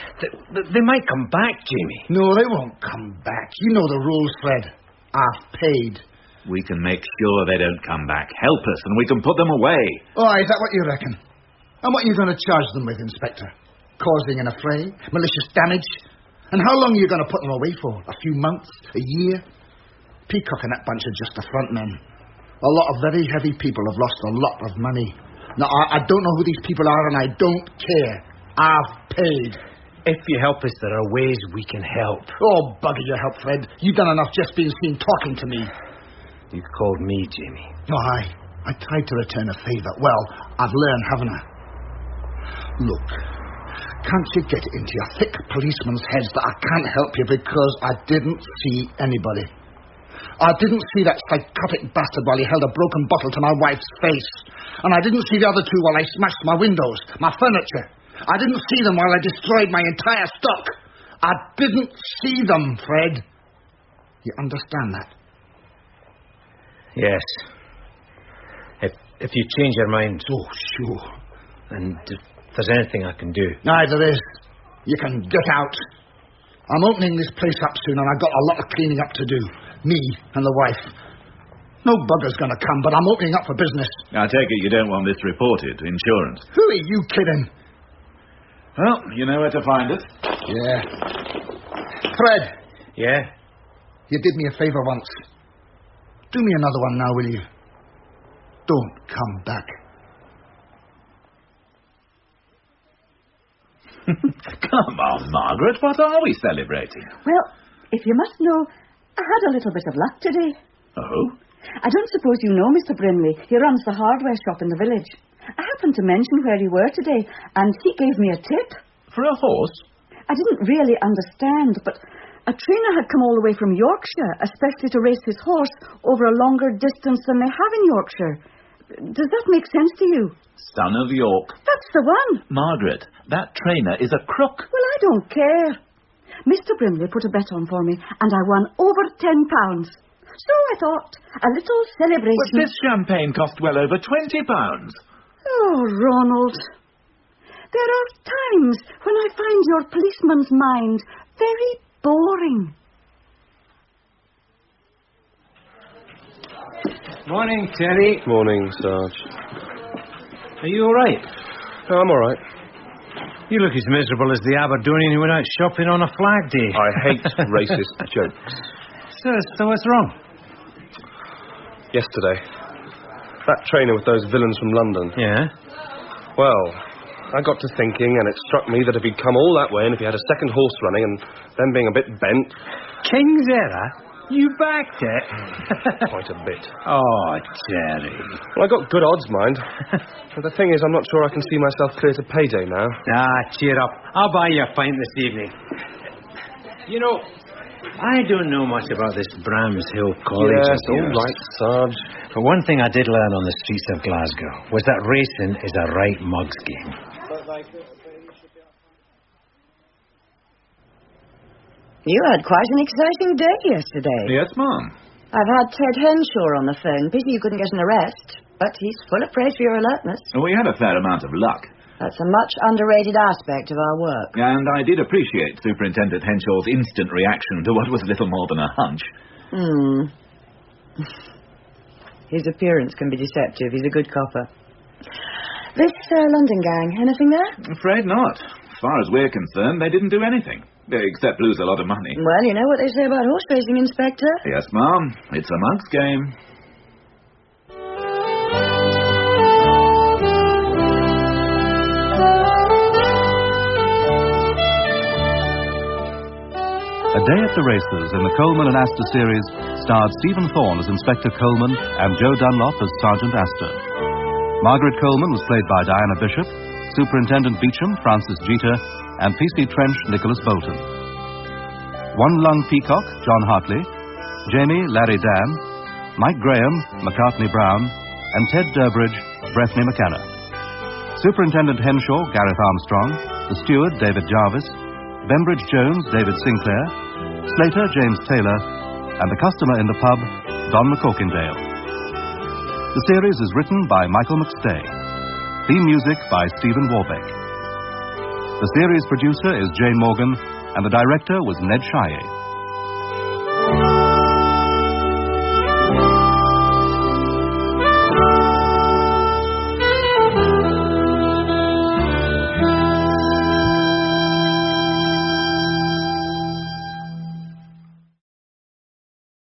They might come back, Jamie. No, they won't come back. You know the rules, Fred. I've paid. We can make sure they don't come back. Help us, and we can put them away. Oh, is that what you reckon? And what are you going to charge them with, Inspector? Causing an affray? Malicious damage? And how long are you going to put them away for? A few months? A year? Peacock and that bunch are just the front men. A lot of very heavy people have lost a lot of money. Now, I don't know who these people are, and I don't care. I've paid. If you help us, there are ways we can help. Oh, bugger your help, Fred. You've done enough just being seen talking to me. You called me, Jamie. No, I tried to return a favour. Well, I've learned, haven't I? Look, can't you get it into your thick policemen's heads that I can't help you because I didn't see anybody? I didn't see that psychotic bastard while he held a broken bottle to my wife's face. And I didn't see the other two while I smashed my windows, my furniture. I didn't see them while I destroyed my entire stock. I didn't see them, Fred. You understand that? Yes. If you change your mind... Oh, sure. And if there's anything I can do... Aye, there is. You can get out. I'm opening this place up soon, and I've got a lot of cleaning up to do. Me and the wife. No bugger's going to come, but I'm opening up for business. I take it you don't want this reported to insurance. Who are you kidding? Well, you know where to find us. Yeah. Fred. Yeah? You did me a favour once. Do me another one now, will you? Don't come back. Come on, Margaret. What are we celebrating? Well, if you must know, I had a little bit of luck today. Oh? I don't suppose you know Mr. Breffni. He runs the hardware shop in the village. I happened to mention where you were today, and he gave me a tip. For a horse? I didn't really understand, but a trainer had come all the way from Yorkshire, especially to race his horse over a longer distance than they have in Yorkshire. Does that make sense to you? Son of York. That's the one. Margaret, that trainer is a crook. Well, I don't care. Mr. Breffni put a bet on for me, and I won over £10. So I thought, a little celebration... But this champagne cost well over £20. Oh, Ronald. There are times when I find your policeman's mind very boring. Morning, Terry. Morning, Sarge. Are you all right? Oh, I'm all right. You look as miserable as the Aberdonian who went out shopping on a flag day. I hate racist jokes. So what's wrong? Yesterday, that trainer with those villains from London. Yeah? Well, I got to thinking, and it struck me that if he'd come all that way, and if he had a second horse running, and then being a bit bent... King's Error? You backed it? Quite a bit. Oh, Jerry. Well, I got good odds, mind. But the thing is, I'm not sure I can see myself clear to payday now. Cheer up. I'll buy you a pint this evening. You know, I don't know much about this Brams Hill College. Yes, all right, Sarge. But one thing I did learn on the streets of Glasgow was that racing is a right mug's game. You had quite an exciting day yesterday. Yes, Mum. I've had Ted Henshaw on the phone. Pity you couldn't get an arrest, but he's full of praise for your alertness. We had a fair amount of luck. That's a much underrated aspect of our work. And I did appreciate Superintendent Henshaw's instant reaction to what was little more than a hunch. His appearance can be deceptive. He's a good copper. This London gang, anything there? Afraid not. As far as we're concerned, they didn't do anything. Except lose a lot of money. Well, you know what they say about horse racing, Inspector? Yes, Ma'am. It's a mug's game. A Day at the Races in the Coleman Astor series starred Stephen Thorne as Inspector Coleman and Joe Dunlop as Sergeant Astor. Margaret Coleman was played by Diana Bishop, Superintendent Beecham, Francis Jeater, and PC Trench, Nicholas Boulton. One Lung Peacock, John Hartley, Jamie, Larry Dann, Mike Graham, McCartney Brown, and Ted Durbridge, Breffni McKenna. Superintendent Henshaw, Gareth Armstrong, the steward, David Jarvis, Bembridge Jones, David Sinclair, Slater, James Taylor, and the customer in the pub, Don McCorkindale. The series is written by Michael McStay. Theme music by Stephen Warbeck. The series producer is Jane Morgan, and the director was Ned Shire.